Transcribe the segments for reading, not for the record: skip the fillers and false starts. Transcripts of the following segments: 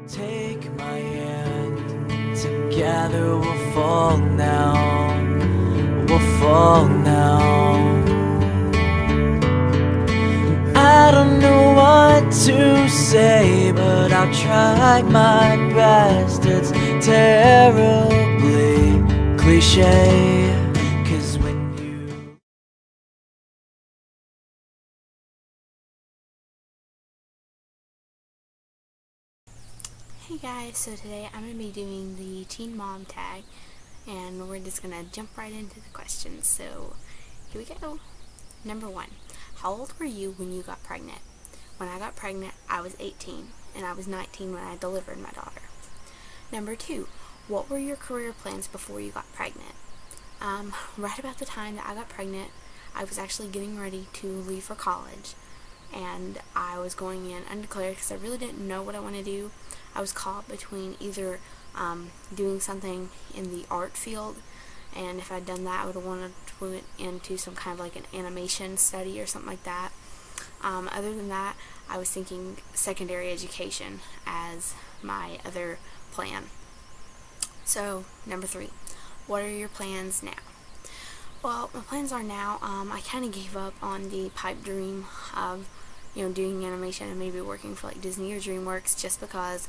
Take my hand, together we'll fall now, we'll fall now. I don't know what to say, but I'll try my best. It's terribly cliche, 'cause when you... Hey guys, so today I'm going to be doing the Teen Mom Tag, and we're just going to jump right into the questions. So here we go. Number 1, how old were you when you got pregnant? When I got pregnant, I was 18, and I was 19 when I delivered my daughter. Number 2, what were your career plans before you got pregnant? Right about the time that I got pregnant, I was actually getting ready to leave for college, and I was going in undeclared because I really didn't know what I wanted to do. I was caught between either doing something in the art field, and if I'd done that, I would have wanted to go into some kind of like an animation study or something like that. Other than that, I was thinking secondary education as my other plan. So, number 3, what are your plans now? Well, my plans are now, I kind of gave up on the pipe dream of doing animation and maybe working for like Disney or DreamWorks, just because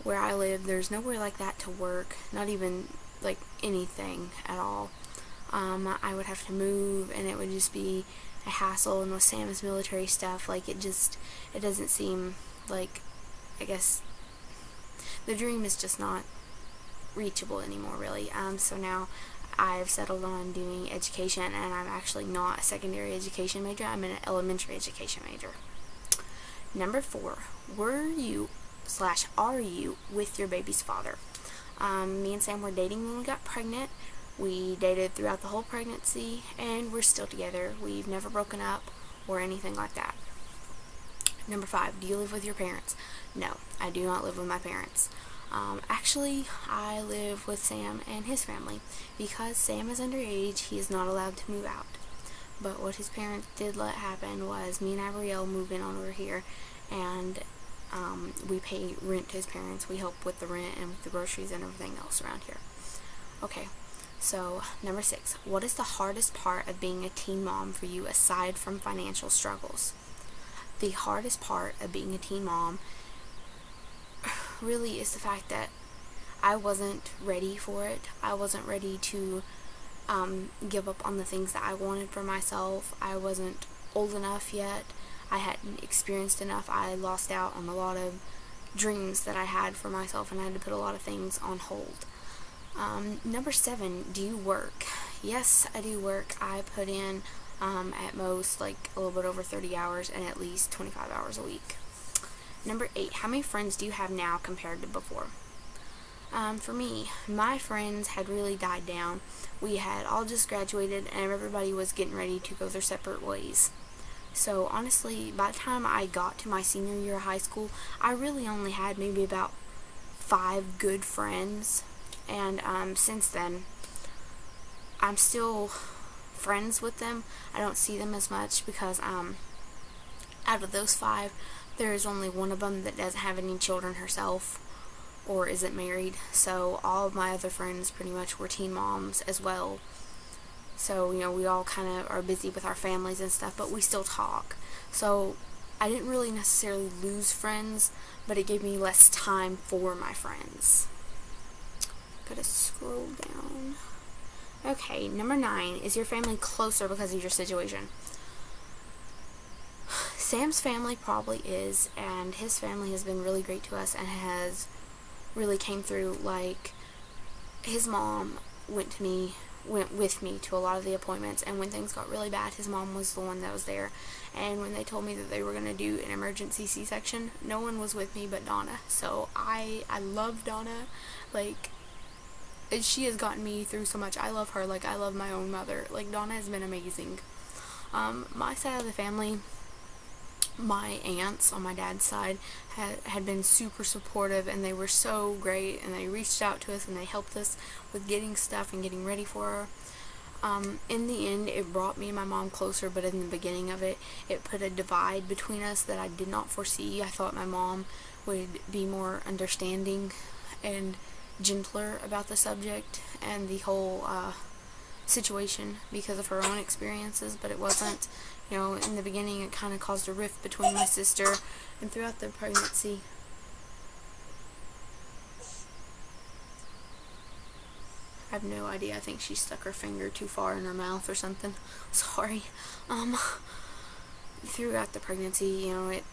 where I live, there's nowhere like that to work, not even like anything at all. I would have to move, and it would just be a hassle, and with Sam's military stuff, like it doesn't seem like, I guess, the dream is just not reachable anymore, really. So now I've settled on doing education, and I'm actually not a secondary education major. I'm an elementary education major. Number 4, were you / are you with your baby's father? Me and Sam were dating when we got pregnant. We dated throughout the whole pregnancy, and we're still together. We've never broken up or anything like that. Number 5, do you live with your parents? No, I do not live with my parents. Actually, I live with Sam and his family. Because Sam is underage, he is not allowed to move out. But what his parents did let happen was me and Abrielle move in on over here, and we pay rent to his parents. We help with the rent and with the groceries and everything else around here. Okay, so number 6, what is the hardest part of being a teen mom for you aside from financial struggles? The hardest part of being a teen mom really is the fact that I wasn't ready for it. I wasn't ready to give up on the things that I wanted for myself. I wasn't old enough yet. I hadn't experienced enough. I lost out on a lot of dreams that I had for myself, and I had to put a lot of things on hold. Number 7, do you work? Yes, I do work. I put in at most like a little bit over 30 hours and at least 25 hours a week. Number 8, how many friends do you have now compared to before? For me, my friends had really died down. We had all just graduated, and everybody was getting ready to go their separate ways. So honestly, by the time I got to my senior year of high school, I really only had maybe about 5 good friends. And since then, I'm still friends with them. I don't see them as much because out of those 5, there is only one of them that doesn't have any children herself or isn't married. So all of my other friends pretty much were teen moms as well. So, we all kind of are busy with our families and stuff, but we still talk. So I didn't really necessarily lose friends, but it gave me less time for my friends. Gotta scroll down. Okay, number 9, is your family closer because of your situation? Sam's family probably is, and his family has been really great to us and has really came through. Like, his mom went with me to a lot of the appointments, and when things got really bad, his mom was the one that was there. And when they told me that they were going to do an emergency C-section, no one was with me but Donna. So I love Donna. Like, she has gotten me through so much. I love her like I love my own mother. Like, Donna has been amazing. My side of the family, my aunts on my dad's side had been super supportive, and they were so great, and they reached out to us and they helped us with getting stuff and getting ready for her. In the end, it brought me and my mom closer, but in the beginning of it, it put a divide between us that I did not foresee. I thought my mom would be more understanding and gentler about the subject and the whole situation because of her own experiences, but it wasn't. In the beginning it kind of caused a rift between my sister, and throughout the pregnancy, I have no idea. I think she stuck her finger too far in her mouth or something. Sorry. Throughout the pregnancy, it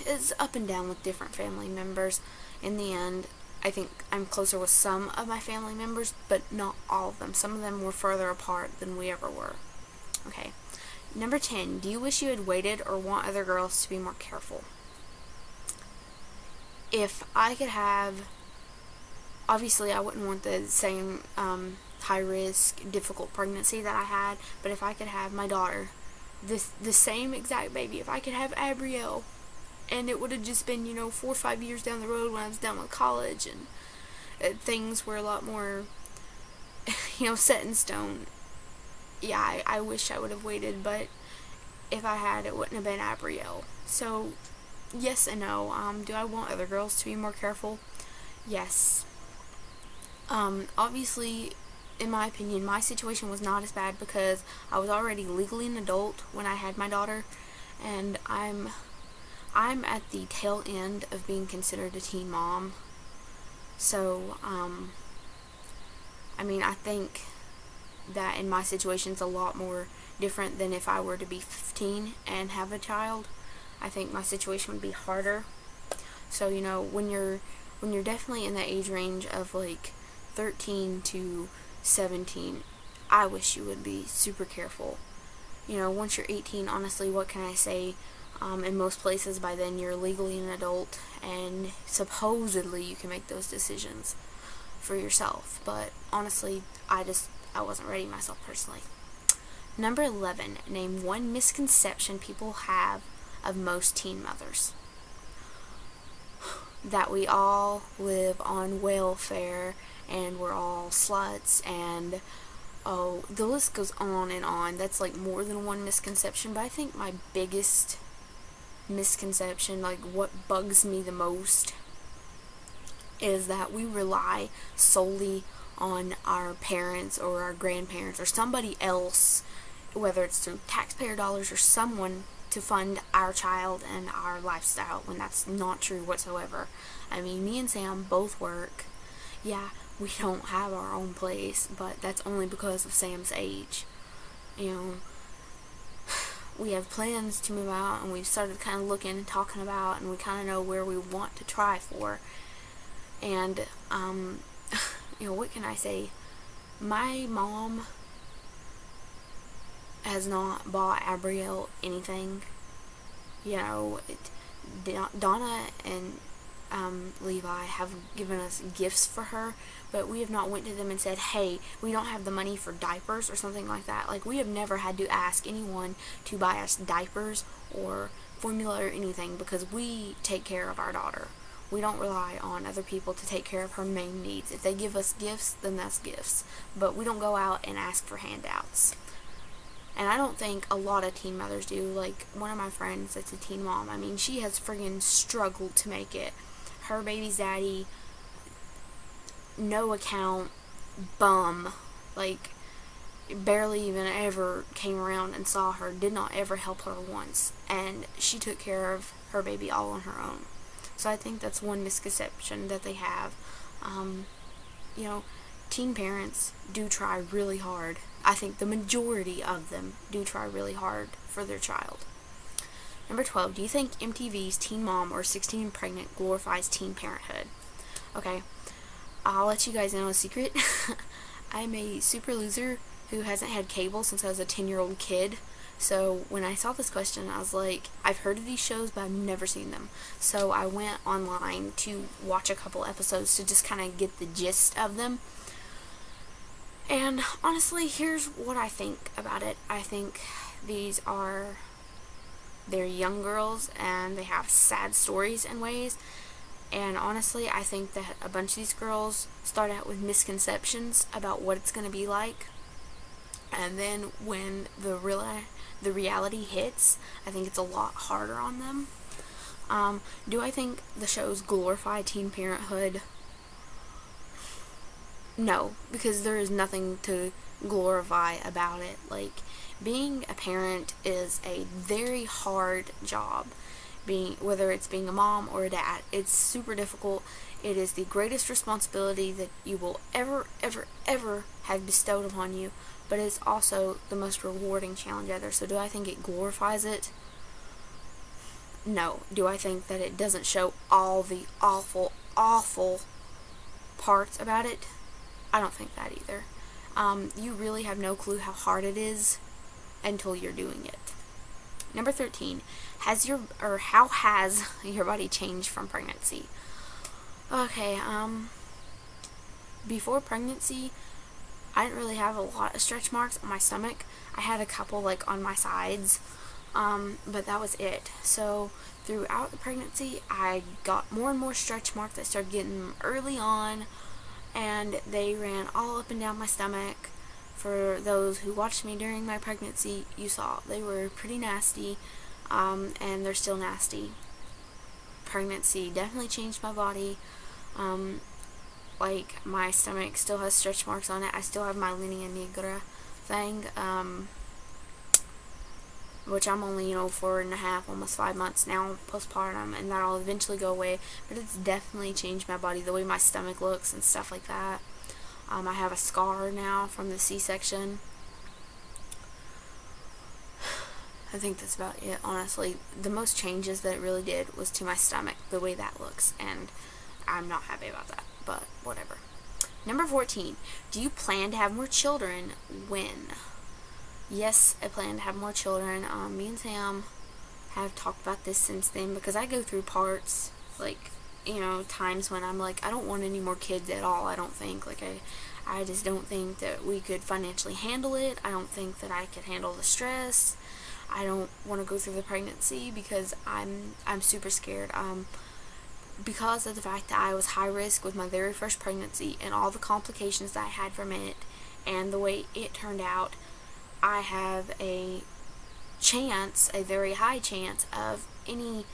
is up and down with different family members. In the end, I think I'm closer with some of my family members, but not all of them. Some of them were further apart than we ever were. Okay. Number 10, do you wish you had waited or want other girls to be more careful? If I could have, obviously I wouldn't want the same high risk, difficult pregnancy that I had, but if I could have my daughter, the same exact baby, if I could have Abrielle, and it would have just been 4 or 5 years down the road when I was done with college and things were a lot more set in stone. Yeah, I wish I would have waited, but if I had, it wouldn't have been Abrielle. So yes and no. Do I want other girls to be more careful? Yes. Obviously, in my opinion, my situation was not as bad because I was already legally an adult when I had my daughter, and I'm at the tail end of being considered a teen mom. So, I think that in my situation it's a lot more different than if I were to be 15 and have a child. I think my situation would be harder. So, when you're definitely in the age range of like 13 to 17, I wish you would be super careful. Once you're 18, honestly, what can I say? In most places by then you're legally an adult and supposedly you can make those decisions for yourself. But honestly, I wasn't ready myself personally. Number 11, name one misconception people have of most teen mothers. That we all live on welfare and we're all sluts, and the list goes on and on. That's like more than one misconception, but I think my biggest misconception, like what bugs me the most, is that we rely solely on our parents or our grandparents or somebody else, whether it's through taxpayer dollars or someone, to fund our child and our lifestyle, when that's not true whatsoever. Me and Sam both work. Yeah, we don't have our own place, but that's only because of Sam's age. We have plans to move out, and we've started kind of looking and talking about, and we kind of know where we want to try for. And, what can I say? My mom has not bought Abrielle anything. Donna and Levi have given us gifts for her, but we have not went to them and said, hey, we don't have the money for diapers or something like that. Like, we have never had to ask anyone to buy us diapers or formula or anything, because we take care of our daughter. We don't rely on other people to take care of her main needs. If they give us gifts, then that's gifts, but we don't go out and ask for handouts. And I don't think a lot of teen mothers do. Like, one of my friends that's a teen mom, she has friggin' struggled to make it. Her baby's daddy, no account, bum, like, barely even ever came around and saw her, did not ever help her once, and she took care of her baby all on her own. So I think that's one misconception that they have. Teen parents do try really hard. I think the majority of them do try really hard for their child. Number 12, do you think MTV's Teen Mom or 16 Pregnant glorifies teen parenthood? Okay, I'll let you guys know a secret. I'm a super loser who hasn't had cable since I was a 10-year-old kid. So when I saw this question, I was like, I've heard of these shows, but I've never seen them. So I went online to watch a couple episodes to just kind of get the gist of them. And honestly, here's what I think about it. I think they're young girls and they have sad stories in ways. And honestly, I think that a bunch of these girls start out with misconceptions about what it's going to be like. And then when the reality hits, I think it's a lot harder on them. Do I think the shows glorify teen parenthood? No, because there is nothing to glorify about it. Like, being a parent is a very hard job. Whether it's being a mom or a dad, it's super difficult. It is the greatest responsibility that you will ever, ever, ever have bestowed upon you, but it's also the most rewarding challenge ever. So do I think it glorifies it? No. Do I think that it doesn't show all the awful, awful parts about it? I don't think that either. You really have no clue how hard it is until you're doing it. Number 13, how has your body changed from pregnancy? Okay, before pregnancy, I didn't really have a lot of stretch marks on my stomach. I had a couple, like, on my sides, but that was it. So throughout the pregnancy, I got more and more stretch marks. I started getting them early on, and they ran all up and down my stomach. For those who watched me during my pregnancy, you saw they were pretty nasty, and they're still nasty. Pregnancy definitely changed my body. Like, my stomach still has stretch marks on it. I still have my linea nigra thing, which I'm only, 4.5, almost 5 months now postpartum, and that'll eventually go away. But it's definitely changed my body, the way my stomach looks and stuff like that. I have a scar now from the C-section. I think that's about it, honestly. The most changes that it really did was to my stomach, the way that looks, and I'm not happy about that, but whatever. Number 14, do you plan to have more children? When? Yes, I plan to have more children. Me and Sam have talked about this since then, because I go through parts, like, times when I'm like, I don't want any more kids at all. I don't think, like, I just don't think that we could financially handle it. I don't think that I could handle the stress. I don't want to go through the pregnancy because I'm super scared. Because of the fact that I was high risk with my very first pregnancy and all the complications that I had from it and the way it turned out, I have a very high chance of any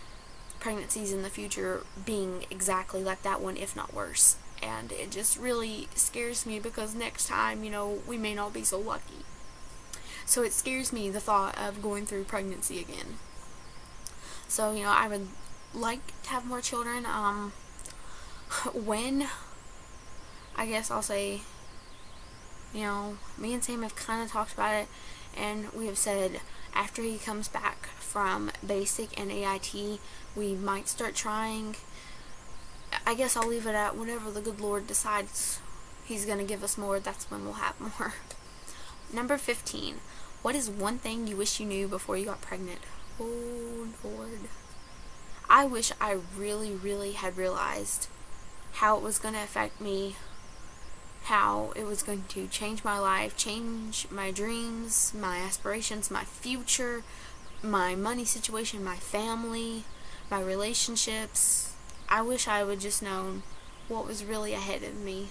pregnancies in the future being exactly like that one, if not worse. And it just really scares me because next time, we may not be so lucky. So it scares me, the thought of going through pregnancy again. So, I would like to have more children. When? I guess I'll say, me and Sam have kind of talked about it, and we have said after he comes back from basic and AIT, we might start trying. I guess I'll leave it at whenever the good Lord decides He's going to give us more, that's when we'll have more. Number 15. What is one thing you wish you knew before you got pregnant? Oh, Lord. I wish I really, really had realized how it was going to affect me, how it was going to change my life, change my dreams, my aspirations, my future, my money situation, my family, my relationships. I wish I would just known what was really ahead of me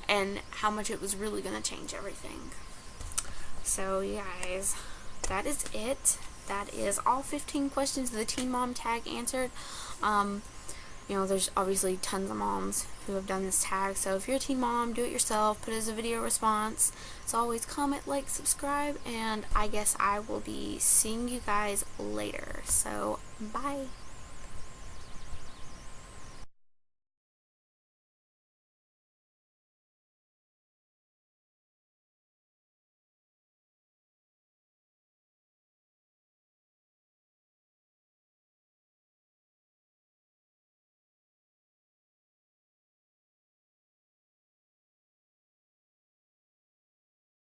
and how much it was really going to change everything. So, you guys, that is it. That is all 15 questions of the Teen Mom Tag answered. There's obviously tons of moms who have done this tag, so if you're a teen mom, do it yourself, put it as a video response. As always, comment, like, subscribe, and I guess I will be seeing you guys later. So, bye.